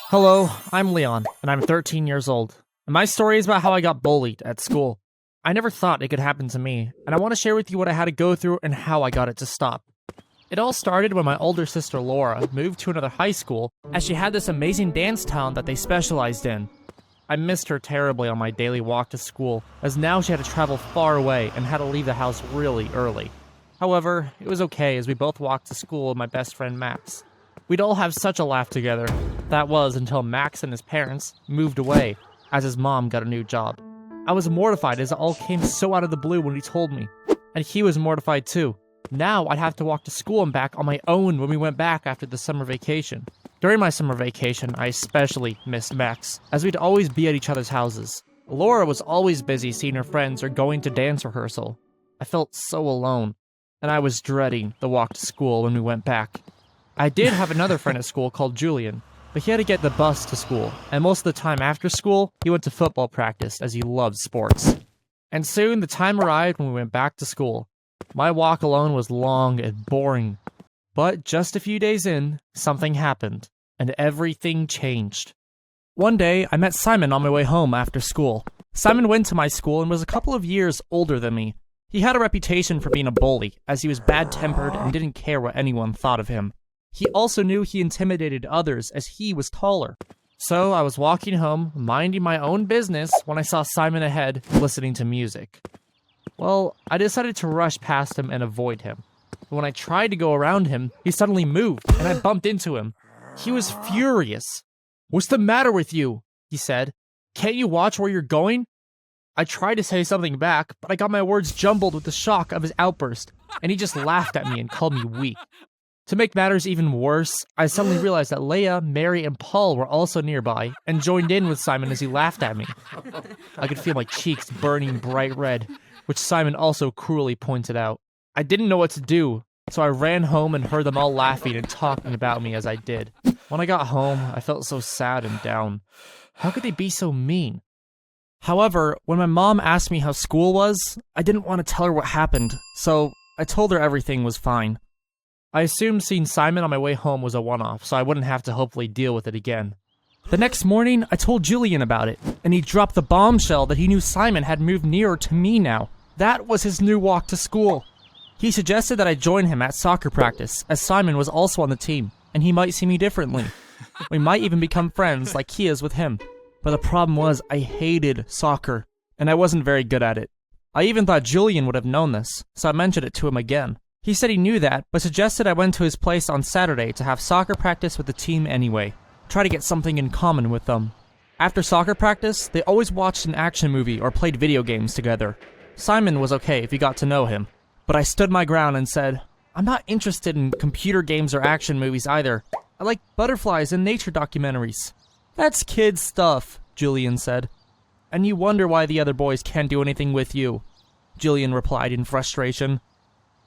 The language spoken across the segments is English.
Hello, I'm Leon, and I'm 13 years old. And my story is about how I got bullied at school. I never thought it could happen to me, and I want to share with you what I had to go through and how I got it to stop. It all started when my older sister Laura moved to another high school, as she had this amazing dance talent that they specialized in. I missed her terribly on my daily walk to school, as now she had to travel far away and had to leave the house really early. However, it was okay as we both walked to school with my best friend Max. We'd all have such a laugh together. That was until Max and his parents moved away, as his mom got a new job. I was mortified as it all came so out of the blue when he told me, and he was mortified too. Now I'd have to walk to school and back on my own when we went back after the summer vacation. During my summer vacation, I especially missed Max, as we'd always be at each other's houses. Laura was always busy seeing her friends or going to dance rehearsal. I felt so alone, and I was dreading the walk to school when we went back. I did have another friend at school called Julian, but he had to get the bus to school, and most of the time after school, he went to football practice as he loved sports. And soon the time arrived when we went back to school. My walk alone was long and boring. But just a few days in, something happened, and everything changed. One day, I met Simon on my way home after school. Simon went to my school and was a couple of years older than me. He had a reputation for being a bully, as he was bad-tempered and didn't care what anyone thought of him. He also knew he intimidated others as he was taller. So I was walking home, minding my own business, when I saw Simon ahead, listening to music. Well, I decided to rush past him and avoid him. But when I tried to go around him, he suddenly moved, and I bumped into him. He was furious. "What's the matter with you?" he said. "Can't you watch where you're going?" I tried to say something back, but I got my words jumbled with the shock of his outburst, and he just laughed at me and called me weak. To make matters even worse, I suddenly realized that Leia, Mary, and Paul were also nearby and joined in with Simon as he laughed at me. I could feel my cheeks burning bright red, which Simon also cruelly pointed out. I didn't know what to do, so I ran home and heard them all laughing and talking about me as I did. When I got home, I felt so sad and down. How could they be so mean? However, when my mom asked me how school was, I didn't want to tell her what happened, so I told her everything was fine. I assumed seeing Simon on my way home was a one-off, so I wouldn't have to hopefully deal with it again. The next morning, I told Julian about it, and he dropped the bombshell that he knew Simon had moved nearer to me now. That was his new walk to school. He suggested that I join him at soccer practice, as Simon was also on the team, and he might see me differently. We might even become friends like he is with him. But the problem was, I hated soccer, and I wasn't very good at it. I even thought Julian would have known this, so I mentioned it to him again. He said he knew that, but suggested I went to his place on Saturday to have soccer practice with the team anyway. Try to get something in common with them. After soccer practice, they always watched an action movie or played video games together. Simon was okay if you got to know him, but I stood my ground and said, "I'm not interested in computer games or action movies either. I like butterflies and nature documentaries." "That's kid stuff," Julian said. "And you wonder why the other boys can't do anything with you," Julian replied in frustration.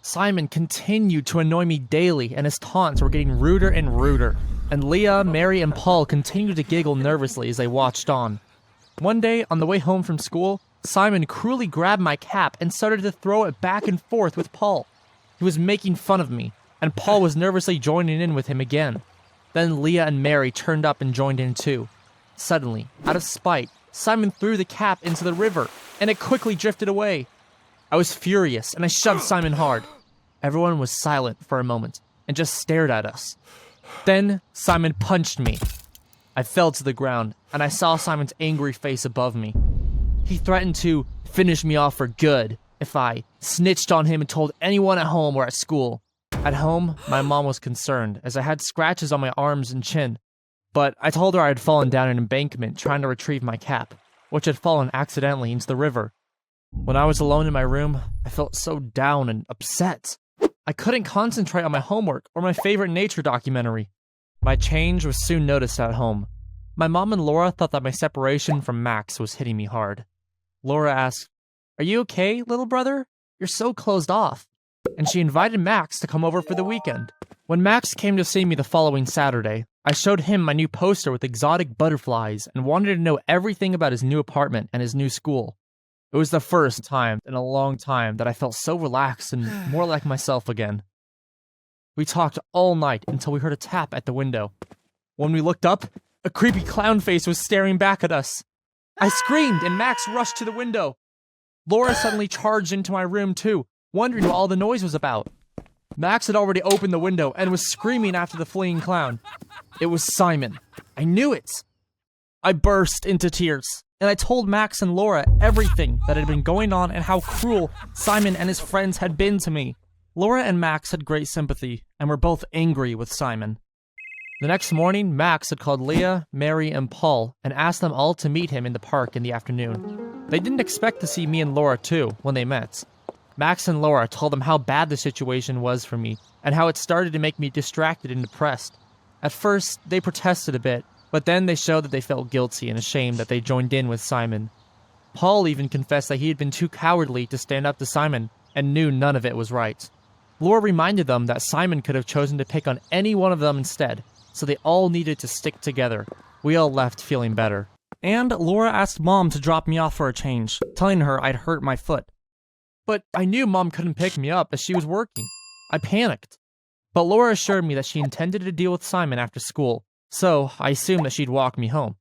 Simon continued to annoy me daily, and his taunts were getting ruder and ruder. And Leah, Mary, and Paul continued to giggle nervously as they watched on. One day, on the way home from school, Simon cruelly grabbed my cap and started to throw it back and forth with Paul. He was making fun of me, and Paul was nervously joining in with him again. Then Leah and Mary turned up and joined in too. Suddenly, out of spite, Simon threw the cap into the river, and it quickly drifted away. I was furious, and I shoved Simon hard. Everyone was silent for a moment, and just stared at us. Then, Simon punched me. I fell to the ground, and I saw Simon's angry face above me. He threatened to finish me off for good if I snitched on him and told anyone at home or at school. At home, my mom was concerned, as I had scratches on my arms and chin. But I told her I had fallen down an embankment trying to retrieve my cap, which had fallen accidentally into the river. When I was alone in my room, I felt so down and upset. I couldn't concentrate on my homework or my favorite nature documentary. My change was soon noticed at home. My mom and Laura thought that my separation from Max was hitting me hard. Laura asked, "Are you okay, little brother? You're so closed off." And she invited Max to come over for the weekend. When Max came to see me the following Saturday, I showed him my new poster with exotic butterflies and wanted to know everything about his new apartment and his new school. It was the first time in a long time that I felt so relaxed and more like myself again. We talked all night until we heard a tap at the window. When we looked up, A creepy clown face was staring back at us. I screamed and Max rushed to the window. Laura suddenly charged into my room too, wondering what all the noise was about. Max had already opened the window and was screaming after the fleeing clown. It was Simon. I knew it. I burst into tears, and I told Max and Laura everything that had been going on and how cruel Simon and his friends had been to me. Laura and Max had great sympathy, and were both angry with Simon. The next morning, Max had called Leah, Mary, and Paul and asked them all to meet him in the park in the afternoon. They didn't expect to see me and Laura too when they met. Max and Laura told them how bad the situation was for me and how it started to make me distracted and depressed. At first, they protested a bit, but then they showed that they felt guilty and ashamed that they joined in with Simon. Paul even confessed that he had been too cowardly to stand up to Simon and knew none of it was right. Laura reminded them that Simon could have chosen to pick on any one of them instead, so they all needed to stick together. We all left feeling better. And Laura asked Mom to drop me off for a change, telling her I'd hurt my foot. But I knew Mom couldn't pick me up as she was working. I panicked. But Laura assured me that she intended to deal with Simon after school, so I assumed that she'd walk me home.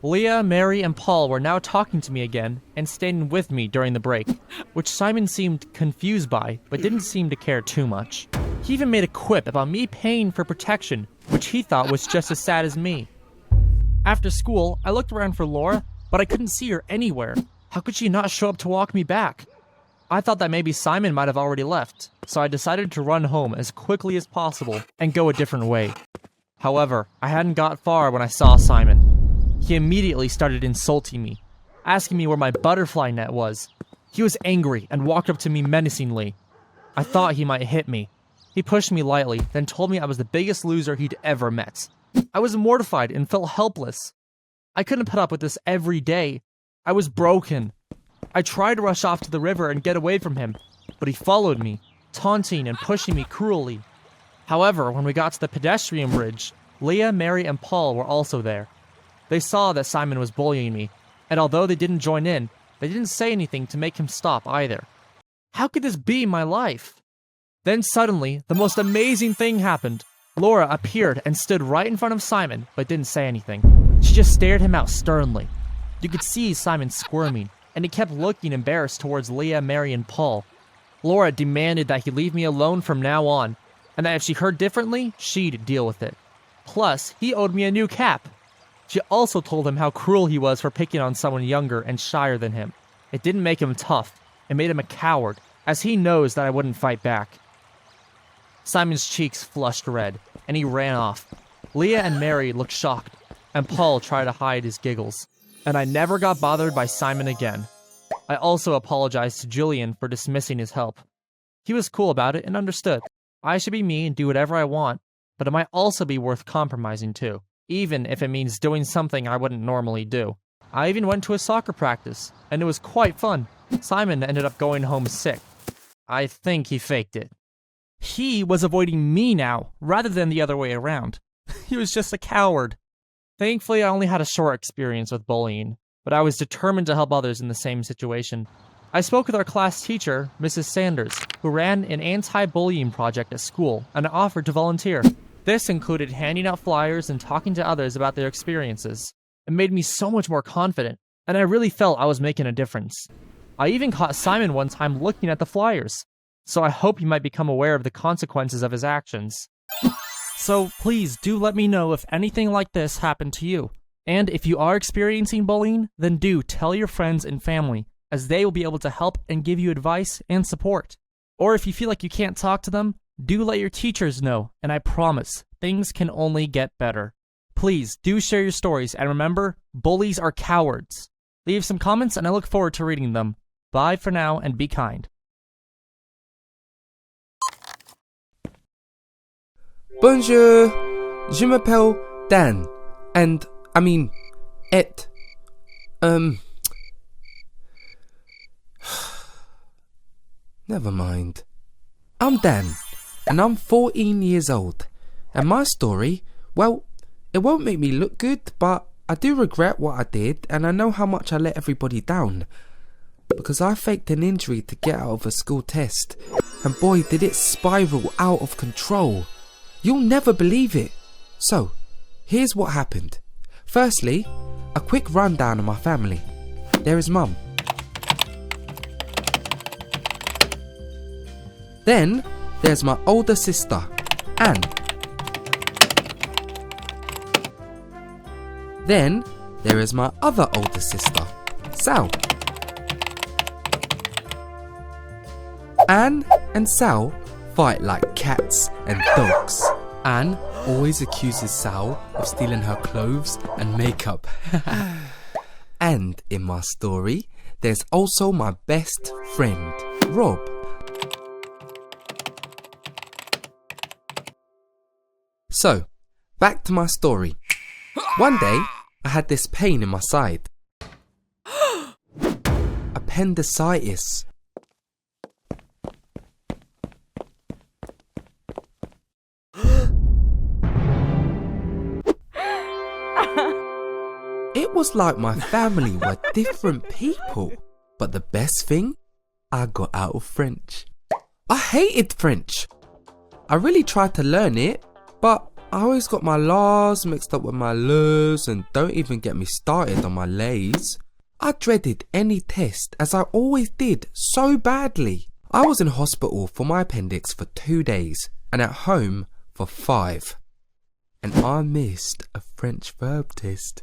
Leah, Mary, and Paul were now talking to me again and staying with me during the break, which Simon seemed confused by, but didn't seem to care too much. He even made a quip about me paying for protection, which he thought was just as sad as me. After school, I looked around for Laura, but I couldn't see her anywhere. How could she not show up to walk me back? I thought that maybe Simon might have already left, so I decided to run home as quickly as possible and go a different way. However, I hadn't got far when I saw Simon. He immediately started insulting me, asking me where my butterfly net was. He was angry and walked up to me menacingly. I thought he might hit me. He pushed me lightly, then told me I was the biggest loser he'd ever met. I was mortified and felt helpless. I couldn't put up with this every day. I was broken. I tried to rush off to the river and get away from him, but he followed me, taunting and pushing me cruelly. However, when we got to the pedestrian bridge, Leah, Mary, and Paul were also there. They saw that Simon was bullying me, and although they didn't join in, they didn't say anything to make him stop either. How could this be my life? Then suddenly, the most amazing thing happened. Laura appeared and stood right in front of Simon, but didn't say anything. She just stared him out sternly. You could see Simon squirming, and he kept looking embarrassed towards Leah, Mary, and Paul. Laura demanded that he leave me alone from now on, and that if she heard differently, she'd deal with it. Plus, he owed me a new cap. She also told him how cruel he was for picking on someone younger and shyer than him. It didn't make him tough. It made him a coward, as he knows that I wouldn't fight back. Simon's cheeks flushed red, and he ran off. Leah and Mary looked shocked, and Paul tried to hide his giggles. And I never got bothered by Simon again. I also apologized to Julian for dismissing his help. He was cool about it and understood. I should be me and do whatever I want, but it might also be worth compromising too, even if it means doing something I wouldn't normally do. I even went to a soccer practice, and it was quite fun. Simon ended up going home sick. I think he faked it. He was avoiding me now, rather than the other way around. He was just a coward. Thankfully, I only had a short experience with bullying, but I was determined to help others in the same situation. I spoke with our class teacher, Mrs. Sanders, who ran an anti-bullying project at school, and offered to volunteer. This included handing out flyers and talking to others about their experiences. It made me so much more confident, and I really felt I was making a difference. I even caught Simon one time looking at the flyers, so I hope he might become aware of the consequences of his actions. So please do let me know if anything like this happened to you. And if you are experiencing bullying, then do tell your friends and family, as they will be able to help and give you advice and support. Or if you feel like you can't talk to them, do let your teachers know, and I promise, things can only get better. Please do share your stories, and remember, bullies are cowards. Leave some comments, and I look forward to reading them. Bye for now, and be kind. Bonjour, je m'appelle Dan, and it. Never mind. I'm Dan, and I'm 14 years old, and my story, well, it won't make me look good, but I do regret what I did, and I know how much I let everybody down, because I faked an injury to get out of a school test, and boy did it spiral out of control. You'll never believe it. So, here's what happened. Firstly, a quick rundown of my family. There is Mum. Then there's my older sister, Anne. Then there is my other older sister, Sal. Anne and Sal fight like cats and dogs. Anne always accuses Sal of stealing her clothes and makeup. And in my story, there's also my best friend, Rob. So, back to my story. One day, I had this pain in my side. Appendicitis. It was like my family were different people. But the best thing, I got out of French. I hated French. I really tried to learn it, but I always got my la's mixed up with my le's, and don't even get me started on my lays. I dreaded any test, as I always did, so badly. I was in hospital for my appendix for 2 days and at home for 5. And I missed a French verb test.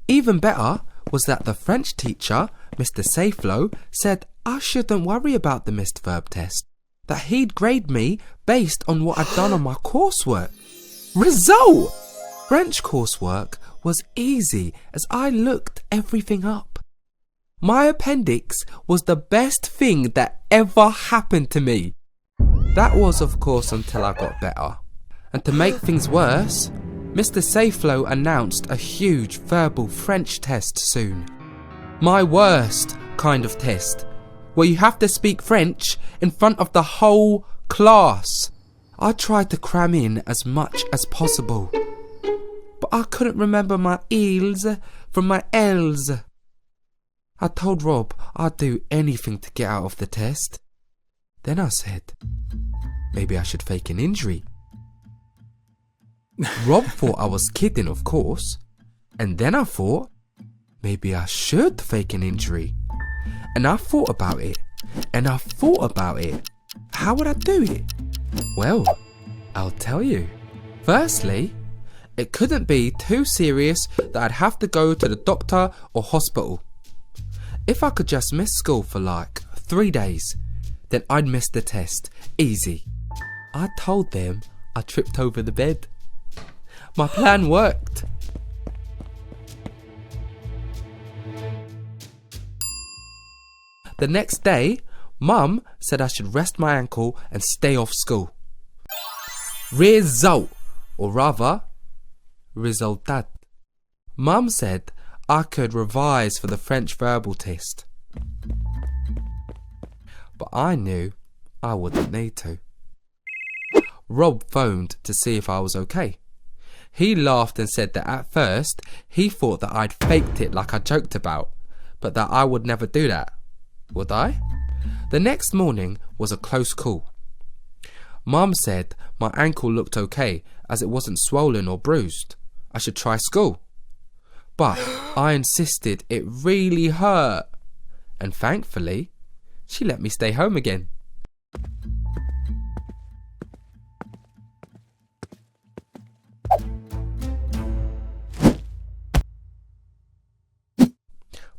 Even better was that the French teacher, Mr. Sayflow, said I shouldn't worry about the missed verb test, that he'd grade me based on what I'd done on my coursework. Result! French coursework was easy as I looked everything up. My appendix was the best thing that ever happened to me. That was, of course, until I got better. And to make things worse, Mr. Sayflow announced a huge verbal French test soon. My worst kind of test, where you have to speak French in front of the whole class. I tried to cram in as much as possible, but I couldn't remember my ils from my elles. I told Rob I'd do anything to get out of the test. Then I said, maybe I should fake an injury. Rob thought I was kidding, of course. And then I thought, maybe I should fake an injury. And I thought about it. And I thought about it. How would I do it? Well, I'll tell you. Firstly, it couldn't be too serious that I'd have to go to the doctor or hospital. If I could just miss school for like 3 days, then I'd miss the test. Easy. I told them I tripped over the bed. My plan worked. The next day, Mum said I should rest my ankle and stay off school. Result, or rather, resultat. Mum said I could revise for the French verbal test. But I knew I wouldn't need to. Rob phoned to see if I was okay. He laughed and said that at first he thought that I'd faked it like I joked about, but that I would never do that. Would I? The next morning was a close call. Mum said my ankle looked okay as it wasn't swollen or bruised. I should try school. But I insisted it really hurt. And thankfully, she let me stay home again.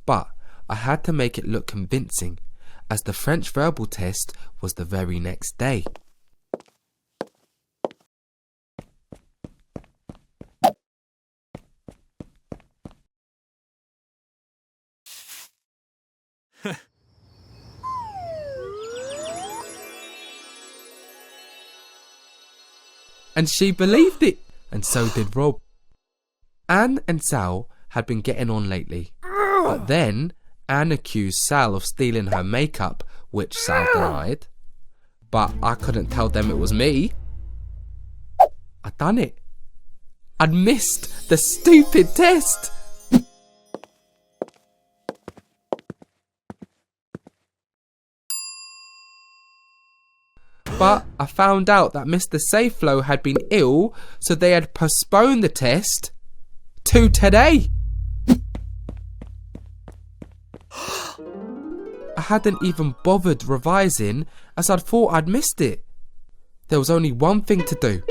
But I had to make it look convincing, as the French verbal test was the very next day. And she believed it, and so did Rob. Anne and Sal had been getting on lately, but then Anne accused Sal of stealing her makeup, which Sal denied. But I couldn't tell them it was me. I'd done it. I'd missed the stupid test. But I found out that Mr. Sayflow had been ill, so they had postponed the test 2 today. I hadn't even bothered revising as I'd thought I'd missed it. There was only one thing to do.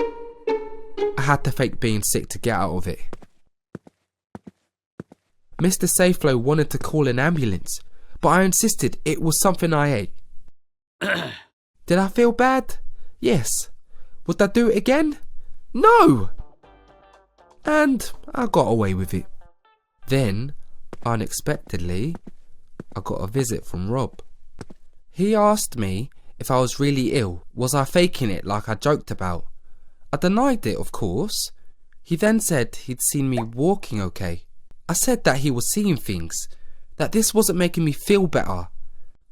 I had to fake being sick to get out of it. Mr. Safeflow wanted to call an ambulance, but I insisted it was something I ate. Did I feel bad? Yes. Would I do it again? No! And I got away with it. Then, unexpectedly, I got a visit from Rob. He asked me if I was really ill. Was I faking it like I joked about? I denied it, of course. He then said he'd seen me walking okay. I said that he was seeing things, that this wasn't making me feel better.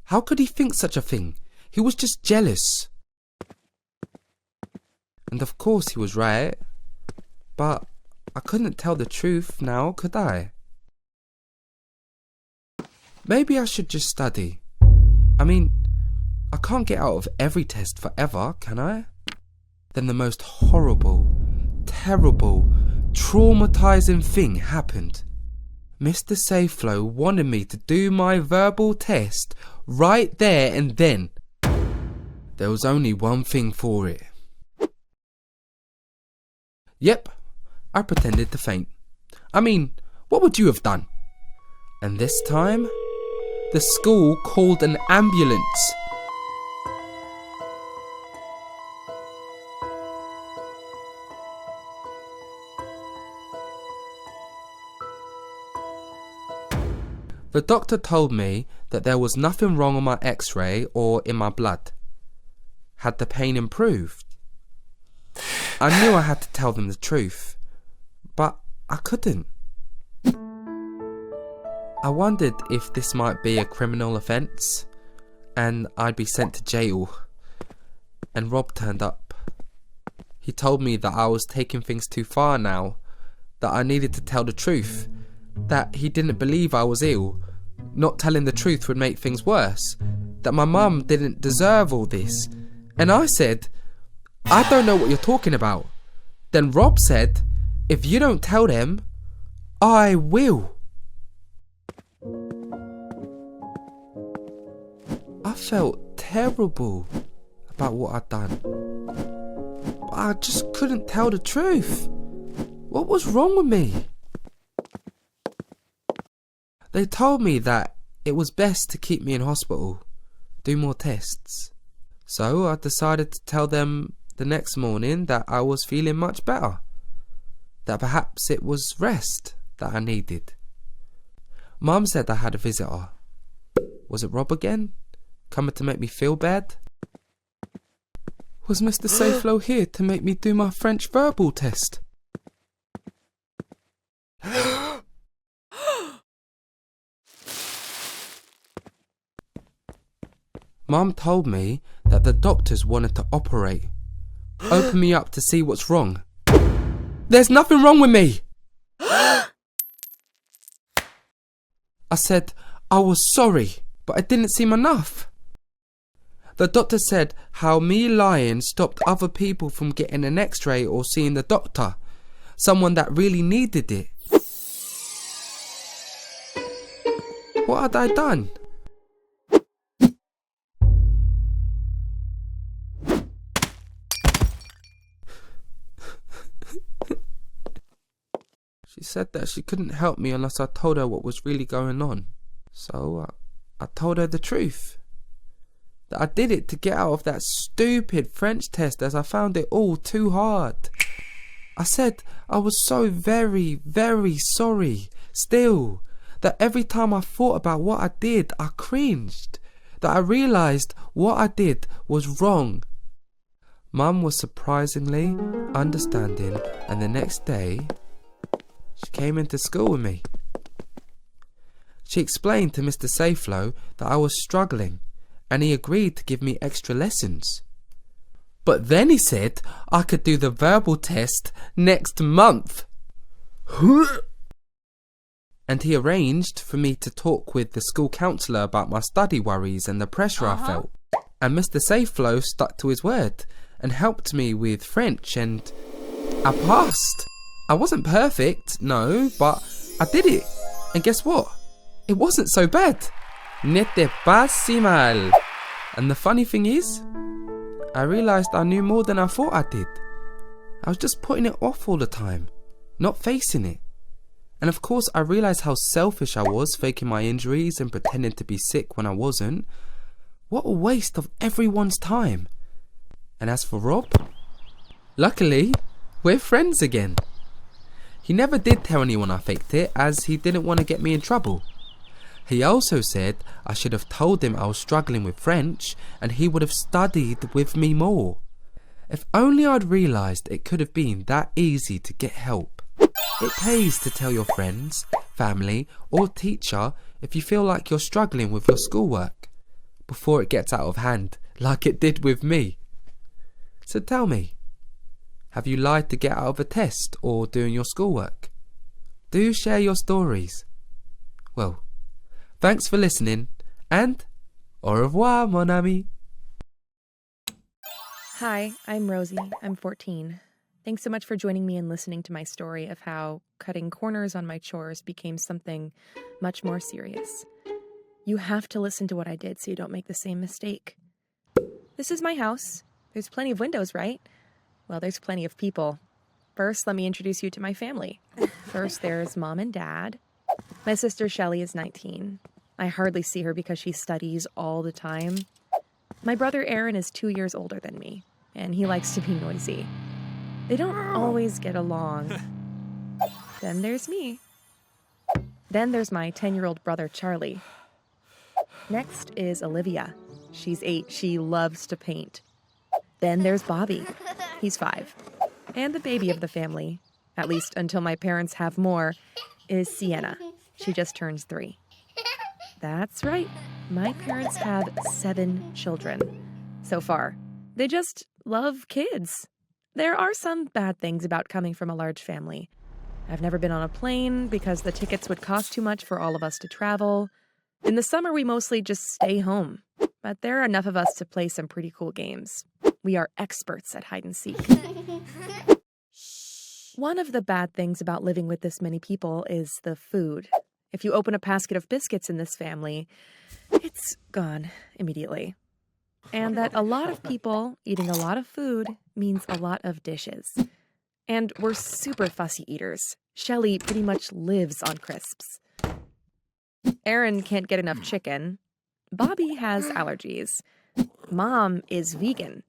How could he think such a thing? He was just jealous. And of course he was right. But I couldn't tell the truth now, could I? Maybe I should just study. I mean, I can't get out of every test forever, can I? Then the most horrible, terrible, traumatizing thing happened. Mr. Safeflow wanted me to do my verbal test right there and then. There was only one thing for it. Yep, I pretended to faint. I mean, what would you have done? And this time, the school called an ambulance. The doctor told me that there was nothing wrong on my x-ray or in my blood. Had the pain improved? I knew I had to tell them the truth, but I couldn't. I wondered if this might be a criminal offence and I'd be sent to jail. And Rob turned up. He told me that I was taking things too far now, that I needed to tell the truth, that he didn't believe I was ill. Not telling the truth would make things worse, that my mum didn't deserve all this. And I said, I don't know what you're talking about. Then Rob said, if you don't tell them, I will. I felt terrible about what I'd done. But I just couldn't tell the truth. What was wrong with me? They told me that it was best to keep me in hospital, do more tests. So I decided to tell them the next morning that I was feeling much better, that perhaps it was rest that I needed. Mum said I had a visitor. Was it Rob again, coming to make me feel bad? Was Mr. Safeflow here to make me do my French verbal test? Mum told me that the doctors wanted to operate. Open me up to see what's wrong. There's nothing wrong with me! I said I was sorry, but it didn't seem enough. The doctor said how me lying stopped other people from getting an x-ray or seeing the doctor, someone that really needed it. What had I done? She said that she couldn't help me unless I told her what was really going on. So I told her the truth. That I did it to get out of that stupid French test as I found it all too hard. I said I was so very, very sorry still. That every time I thought about what I did, I cringed. That I realised what I did was wrong. Mum was surprisingly understanding, and the next day she came into school with me. She explained to Mr. Safeflow that I was struggling, and he agreed to give me extra lessons. But then he said I could do the verbal test next month. And he arranged for me to talk with the school counsellor about my study worries and the pressure I felt. And Mr. Safeflow stuck to his word and helped me with French, and I passed. I wasn't perfect, no, but I did it. And guess what? It wasn't so bad. N'était pas si mal. And the funny thing is, I realised I knew more than I thought I did. I was just putting it off all the time, not facing it. And of course I realised how selfish I was, faking my injuries and pretending to be sick when I wasn't. What a waste of everyone's time. And as for Rob, luckily, we're friends again. He never did tell anyone I faked it, as he didn't want to get me in trouble. He also said I should have told him I was struggling with French and he would have studied with me more. If only I'd realised it could have been that easy to get help. It pays to tell your friends, family or teacher if you feel like you're struggling with your schoolwork, before it gets out of hand like it did with me. So tell me, have you lied to get out of a test or doing your schoolwork? Do share your stories. Well, thanks for listening and au revoir, mon ami. Hi, I'm Rosie. I'm 14. Thanks so much for joining me and listening to my story of how cutting corners on my chores became something much more serious. You have to listen to what I did so you don't make the same mistake. This is my house. There's plenty of windows, right? Well, there's plenty of people. First, let me introduce you to my family. First, there's Mom and Dad. My sister Shelly is 19. I hardly see her because she studies all the time. My brother Aaron is 2 years older than me, and he likes to be noisy. They don't always get along. Then there's me. Then there's my 10-year-old brother Charlie. Next is Olivia. She's 8. She loves to paint. Then there's Bobby. He's 5. And the baby of the family, at least until my parents have more, is Sienna. She just turns 3. That's right. My parents have 7 children so far. They just love kids. There are some bad things about coming from a large family. I've never been on a plane because the tickets would cost too much for all of us to travel. In the summer, we mostly just stay home. But there are enough of us to play some pretty cool games. We are experts at hide and seek. One of the bad things about living with this many people is the food. If you open a basket of biscuits in this family, it's gone immediately. And that a lot of people eating a lot of food means a lot of dishes. And we're super fussy eaters. Shelly pretty much lives on crisps. Aaron can't get enough chicken. Bobby has allergies. Mom is vegan.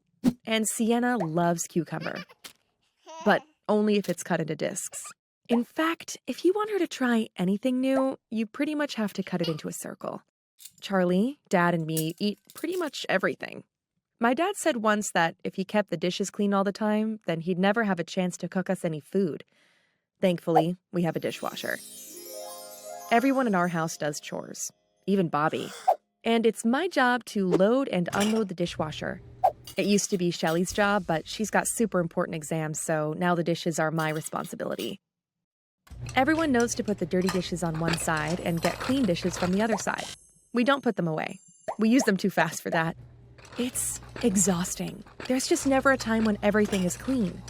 And Sienna loves cucumber. But only if it's cut into discs. In fact, if you want her to try anything new, you pretty much have to cut it into a circle. Charlie, Dad, and me eat pretty much everything. My dad said once that if he kept the dishes clean all the time, then he'd never have a chance to cook us any food. Thankfully, we have a dishwasher. Everyone in our house does chores, even Bobby. And it's my job to load and unload the dishwasher. It used to be Shelly's job, but she's got super important exams, so now the dishes are my responsibility. Everyone knows to put the dirty dishes on one side and get clean dishes from the other side. We don't put them away. We use them too fast for that. It's exhausting. There's just never a time when everything is clean.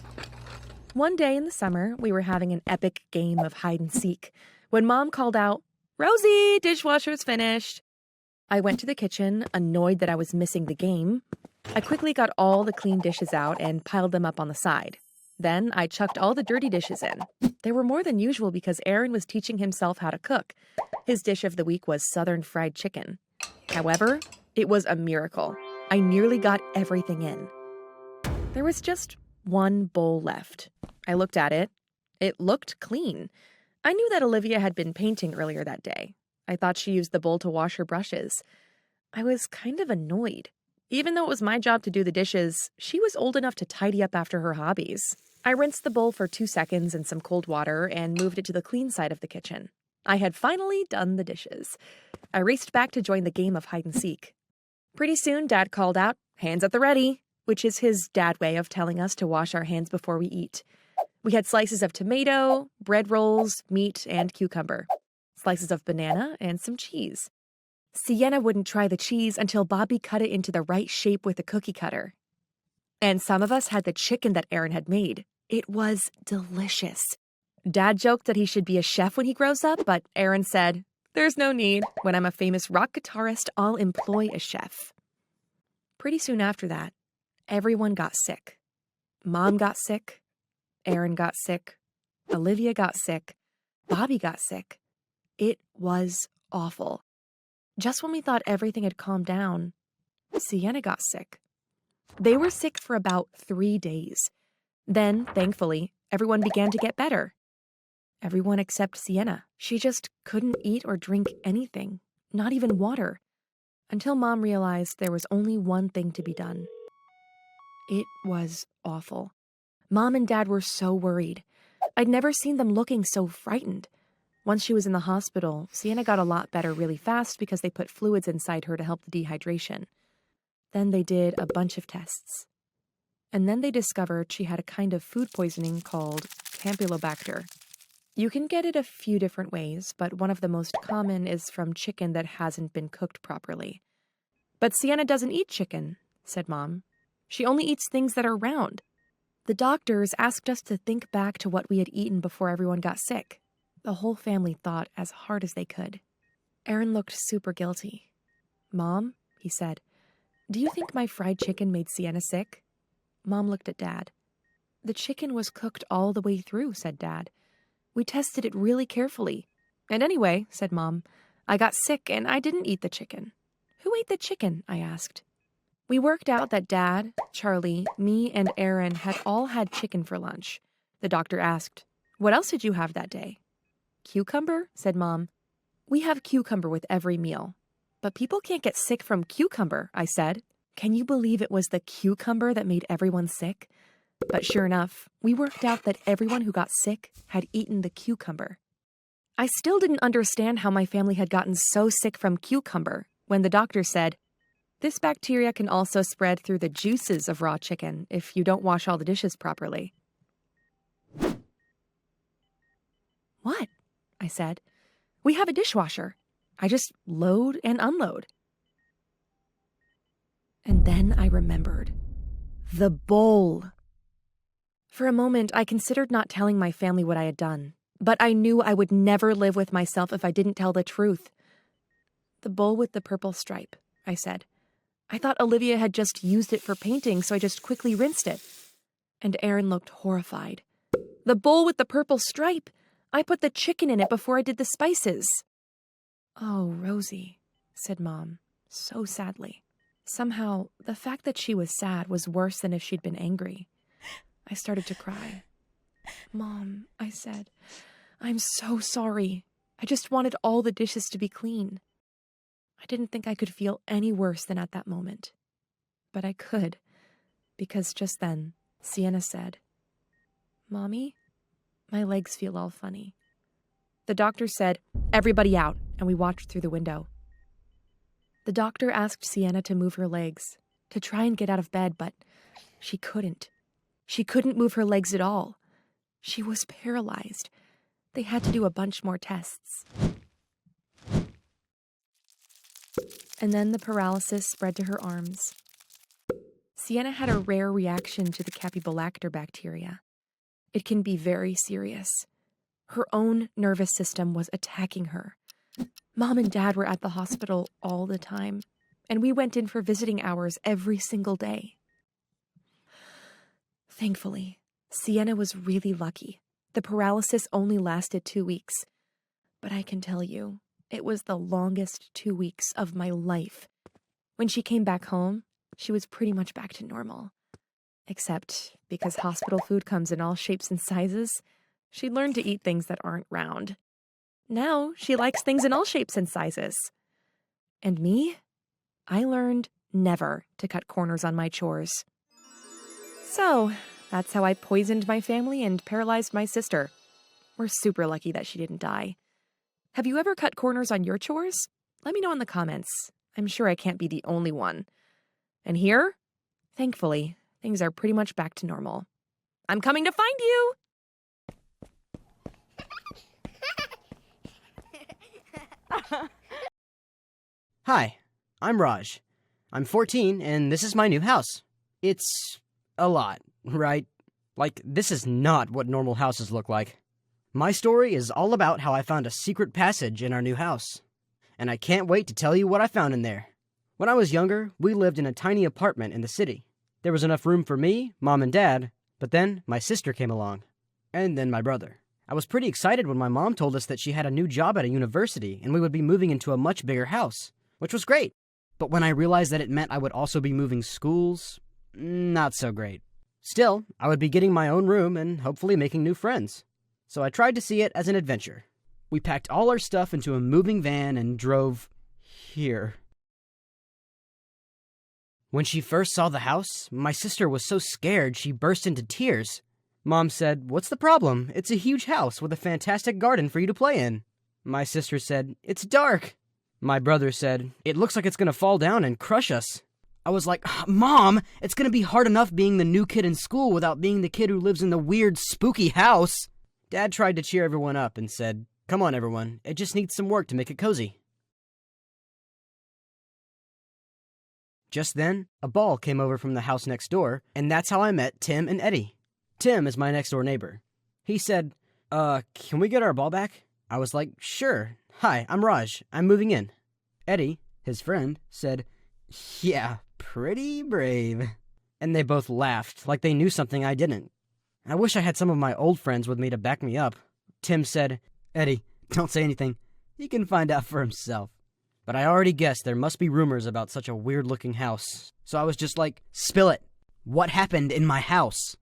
One day in the summer, we were having an epic game of hide and seek when Mom called out, "Rosie, dishwasher's finished." I went to the kitchen, annoyed that I was missing the game. I quickly got all the clean dishes out and piled them up on the side. Then I chucked all the dirty dishes in. There were more than usual because Aaron was teaching himself how to cook. His dish of the week was Southern fried chicken. However, it was a miracle. I nearly got everything in. There was just one bowl left. I looked at it. It looked clean. I knew that Olivia had been painting earlier that day. I thought she used the bowl to wash her brushes. I was kind of annoyed. Even though it was my job to do the dishes, she was old enough to tidy up after her hobbies. I rinsed the bowl for 2 seconds in some cold water and moved it to the clean side of the kitchen. I had finally done the dishes. I raced back to join the game of hide and seek. Pretty soon, Dad called out, "Hands at the ready," which is his dad way of telling us to wash our hands before we eat. We had slices of tomato, bread rolls, meat, and cucumber. Slices of banana and some cheese. Sienna wouldn't try the cheese until Bobby cut it into the right shape with a cookie cutter. And some of us had the chicken that Aaron had made. It was delicious. Dad joked that he should be a chef when he grows up, but Aaron said, "There's no need. When I'm a famous rock guitarist, I'll employ a chef." Pretty soon after that, everyone got sick. Mom got sick. Aaron got sick. Olivia got sick. Bobby got sick. It was awful. Just when we thought everything had calmed down, Sienna got sick. They were sick for about 3 days. Then, thankfully, everyone began to get better. Everyone except Sienna. She just couldn't eat or drink anything, not even water, until Mom realized there was only one thing to be done. It was awful. Mom and Dad were so worried. I'd never seen them looking so frightened. Once she was in the hospital, Sienna got a lot better really fast because they put fluids inside her to help the dehydration. Then they did a bunch of tests. And then they discovered she had a kind of food poisoning called Campylobacter. You can get it a few different ways, but one of the most common is from chicken that hasn't been cooked properly. "But Sienna doesn't eat chicken," said Mom. "She only eats things that are round." The doctors asked us to think back to what we had eaten before everyone got sick. The whole family thought as hard as they could. Aaron looked super guilty. "Mom," he said, "do you think my fried chicken made Sienna sick?" Mom looked at Dad. "The chicken was cooked all the way through," said Dad. "We tested it really carefully. And anyway," said Mom, "I got sick and I didn't eat the chicken." "Who ate the chicken?" I asked. We worked out that Dad, Charlie, me, and Aaron had all had chicken for lunch. The doctor asked, "What else did you have that day?" "Cucumber," said Mom. "We have cucumber with every meal." "But people can't get sick from cucumber," I said. Can you believe it was the cucumber that made everyone sick? But sure enough, we worked out that everyone who got sick had eaten the cucumber. I still didn't understand how my family had gotten so sick from cucumber when the doctor said, "This bacteria can also spread through the juices of raw chicken if you don't wash all the dishes properly." "What?" I said. "We have a dishwasher. I just load and unload." And then I remembered. The bowl. For a moment, I considered not telling my family what I had done, but I knew I would never live with myself if I didn't tell the truth. "The bowl with the purple stripe," I said. "I thought Olivia had just used it for painting, so I just quickly rinsed it." And Aaron looked horrified. "The bowl with the purple stripe! I put the chicken in it before I did the spices." "Oh, Rosie," said Mom, so sadly. Somehow, the fact that she was sad was worse than if she'd been angry. I started to cry. "Mom," I said, "I'm so sorry. I just wanted all the dishes to be clean." I didn't think I could feel any worse than at that moment. But I could, because just then, Sienna said, "Mommy, my legs feel all funny." The doctor said, "Everybody out," and we watched through the window. The doctor asked Sienna to move her legs, to try and get out of bed, but she couldn't. She couldn't move her legs at all. She was paralyzed. They had to do a bunch more tests. And then the paralysis spread to her arms. Sienna had a rare reaction to the Campylobacter bacteria. It can be very serious. Her own nervous system was attacking her. Mom and Dad were at the hospital all the time, and we went in for visiting hours every single day. Thankfully, Sienna was really lucky. The paralysis only lasted 2 weeks. But I can tell you, it was the longest 2 weeks of my life. When she came back home, she was pretty much back to normal. Except because hospital food comes in all shapes and sizes, she learned to eat things that aren't round. Now she likes things in all shapes and sizes. And me? I learned never to cut corners on my chores. So, that's how I poisoned my family and paralyzed my sister. We're super lucky that she didn't die. Have you ever cut corners on your chores? Let me know in the comments. I'm sure I can't be the only one. And here, thankfully, things are pretty much back to normal. I'm coming to find you! Hi, I'm Raj. I'm 14, and this is my new house. It's a lot, right? Like, this is not what normal houses look like. My story is all about how I found a secret passage in our new house. And I can't wait to tell you what I found in there. When I was younger, we lived in a tiny apartment in the city. There was enough room for me, Mom and Dad, but then my sister came along. And then my brother. I was pretty excited when my mom told us that she had a new job at a university and we would be moving into a much bigger house, which was great. But when I realized that it meant I would also be moving schools, not so great. Still, I would be getting my own room and hopefully making new friends. So I tried to see it as an adventure. We packed all our stuff into a moving van and drove here. When she first saw the house, my sister was so scared she burst into tears. Mom said, "What's the problem? It's a huge house with a fantastic garden for you to play in." My sister said, "It's dark." My brother said, "It looks like it's gonna fall down and crush us." I was like, "Mom, it's gonna be hard enough being the new kid in school without being the kid who lives in the weird, spooky house." Dad tried to cheer everyone up and said, "Come on, everyone, it just needs some work to make it cozy." Just then, a ball came over from the house next door, and that's how I met Tim and Eddie. Tim is my next-door neighbor. He said, can we get our ball back?" I was like, "Sure. Hi, I'm Raj. I'm moving in." Eddie, his friend, said, "Yeah, pretty brave." And they both laughed, like they knew something I didn't. I wish I had some of my old friends with me to back me up. Tim said, "Eddie, don't say anything. He can find out for himself." But I already guessed there must be rumors about such a weird-looking house. So I was just like, "Spill it. What happened in my house?"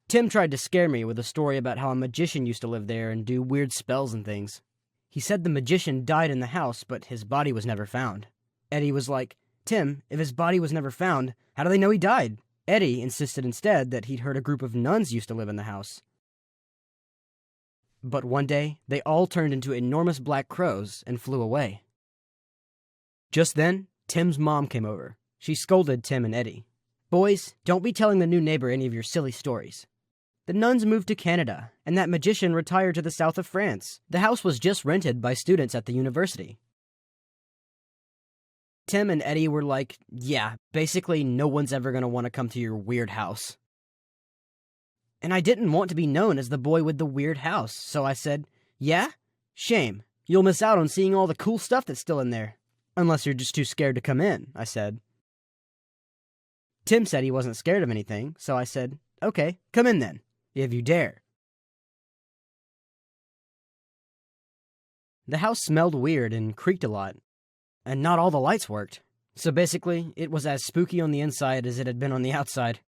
Tim tried to scare me with a story about how a magician used to live there and do weird spells and things. He said the magician died in the house, but his body was never found. Eddie was like, "Tim, if his body was never found, how do they know he died?" Eddie insisted instead that he'd heard a group of nuns used to live in the house. But one day, they all turned into enormous black crows and flew away. Just then, Tim's mom came over. She scolded Tim and Eddie. "Boys, don't be telling the new neighbor any of your silly stories. The nuns moved to Canada, and that magician retired to the south of France. The house was just rented by students at the university." Tim and Eddie were like, "Yeah, basically no one's ever going to want to come to your weird house." And I didn't want to be known as the boy with the weird house, so I said, "Yeah? Shame. You'll miss out on seeing all the cool stuff that's still in there. Unless you're just too scared to come in," I said. Tim said he wasn't scared of anything, so I said, "Okay, come in then, if you dare." The house smelled weird and creaked a lot, and not all the lights worked. So basically, it was as spooky on the inside as it had been on the outside.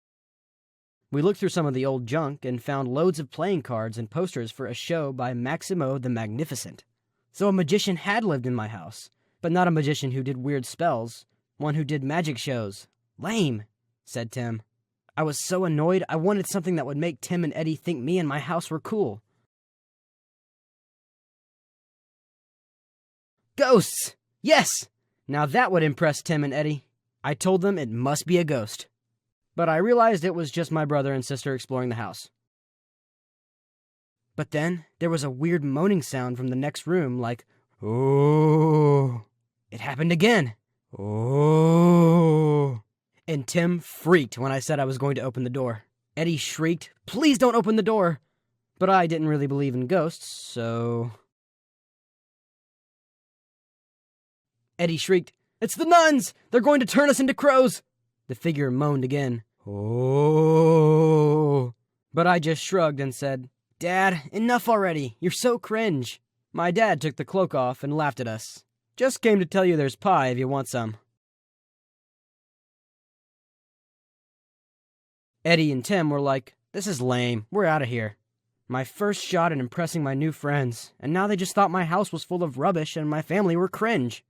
We looked through some of the old junk and found loads of playing cards and posters for a show by Maximo the Magnificent. So a magician had lived in my house, but not a magician who did weird spells, one who did magic shows. Lame, said Tim. I was so annoyed, I wanted something that would make Tim and Eddie think me and my house were cool. Ghosts! Yes! Now that would impress Tim and Eddie. I told them it must be a ghost. But I realized it was just my brother and sister exploring the house. But then, there was a weird moaning sound from the next room, like, "Oh." It happened again. "Oh." And Tim freaked when I said I was going to open the door. Eddie shrieked, "Please don't open the door." But I didn't really believe in ghosts, so... Eddie shrieked, "It's the nuns! They're going to turn us into crows!" The figure moaned again. "Oh." But I just shrugged and said, "Dad, enough already. You're so cringe." My dad took the cloak off and laughed at us. "Just came to tell you there's pie if you want some." Eddie and Tim were like, "This is lame. We're out of here." My first shot at impressing my new friends, and now they just thought my house was full of rubbish and my family were cringe.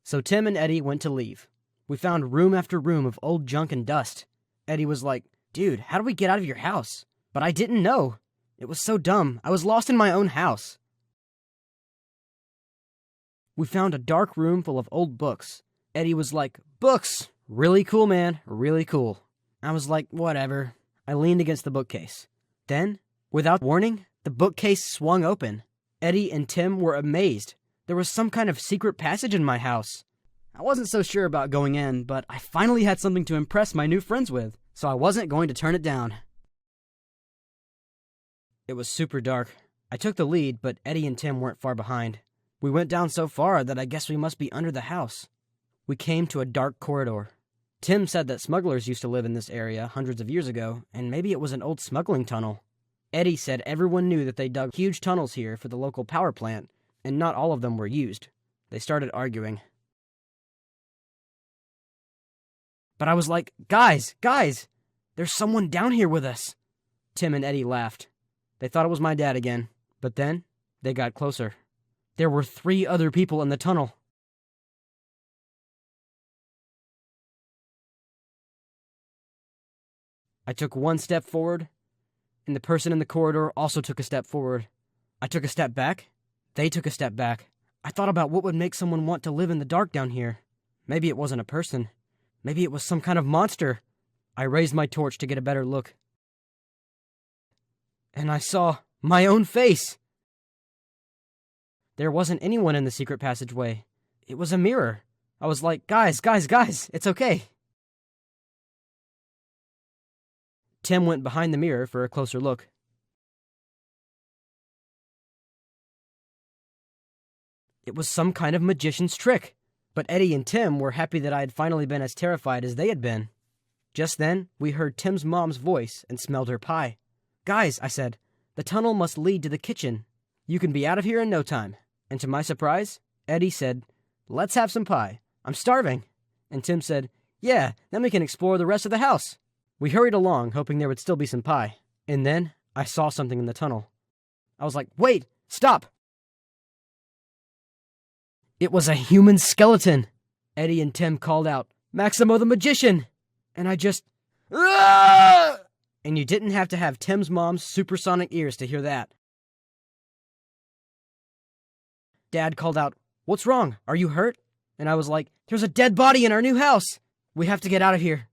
So Tim and Eddie went to leave. We found room after room of old junk and dust. Eddie was like, "Dude, how do we get out of your house?" But I didn't know. It was so dumb. I was lost in my own house. We found a dark room full of old books. Eddie was like, "Books! Really cool, man. Really cool." I was like, whatever. I leaned against the bookcase. Then, without warning, the bookcase swung open. Eddie and Tim were amazed. There was some kind of secret passage in my house. I wasn't so sure about going in, but I finally had something to impress my new friends with, so I wasn't going to turn it down. It was super dark. I took the lead, but Eddie and Tim weren't far behind. We went down so far that I guess we must be under the house. We came to a dark corridor. Tim said that smugglers used to live in this area hundreds of years ago, and maybe it was an old smuggling tunnel. Eddie said everyone knew that they dug huge tunnels here for the local power plant, and not all of them were used. They started arguing. But I was like, guys, there's someone down here with us. Tim and Eddie laughed. They thought it was my dad again, but then they got closer. There were 3 other people in the tunnel. I took 1 step forward, and the person in the corridor also took a step forward. I took a step back. They took a step back. I thought about what would make someone want to live in the dark down here. Maybe it wasn't a person. Maybe it was some kind of monster. I raised my torch to get a better look. And I saw my own face. There wasn't anyone in the secret passageway. It was a mirror. I was like, guys, it's okay. Tim went behind the mirror for a closer look. It was some kind of magician's trick, but Eddie and Tim were happy that I had finally been as terrified as they had been. Just then, we heard Tim's mom's voice and smelled her pie. Guys, I said, the tunnel must lead to the kitchen. You can be out of here in no time. And to my surprise, Eddie said, let's have some pie. I'm starving. And Tim said, yeah, then we can explore the rest of the house. We hurried along, hoping there would still be some pie. And then I saw something in the tunnel. I was like, wait, stop! It was a human skeleton. Eddie and Tim called out, Maximo the Magician! And I just... Aah! And you didn't have to have Tim's mom's supersonic ears to hear that. Dad called out, what's wrong? Are you hurt? And I was like, there's a dead body in our new house! We have to get out of here.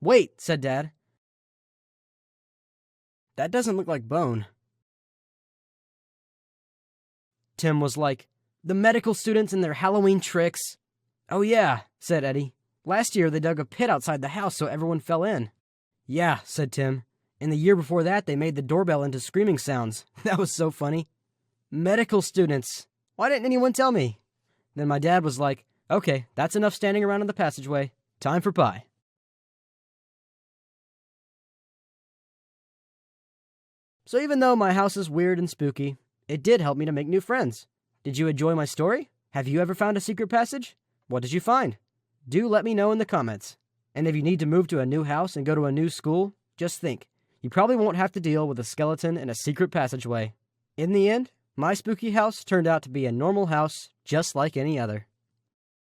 Wait, said Dad. That doesn't look like bone. Tim was like, the medical students and their Halloween tricks. Oh yeah, said Eddie. Last year they dug a pit outside the house so everyone fell in. Yeah, said Tim. And the year before that they made the doorbell into screaming sounds. That was so funny. Medical students. Why didn't anyone tell me? Then my dad was like, okay, that's enough standing around in the passageway. Time for pie. So even though my house is weird and spooky, it did help me to make new friends. Did you enjoy my story? Have you ever found a secret passage? What did you find? Do let me know in the comments. And if you need to move to a new house and go to a new school, just think, you probably won't have to deal with a skeleton in a secret passageway. In the end, my spooky house turned out to be a normal house just like any other.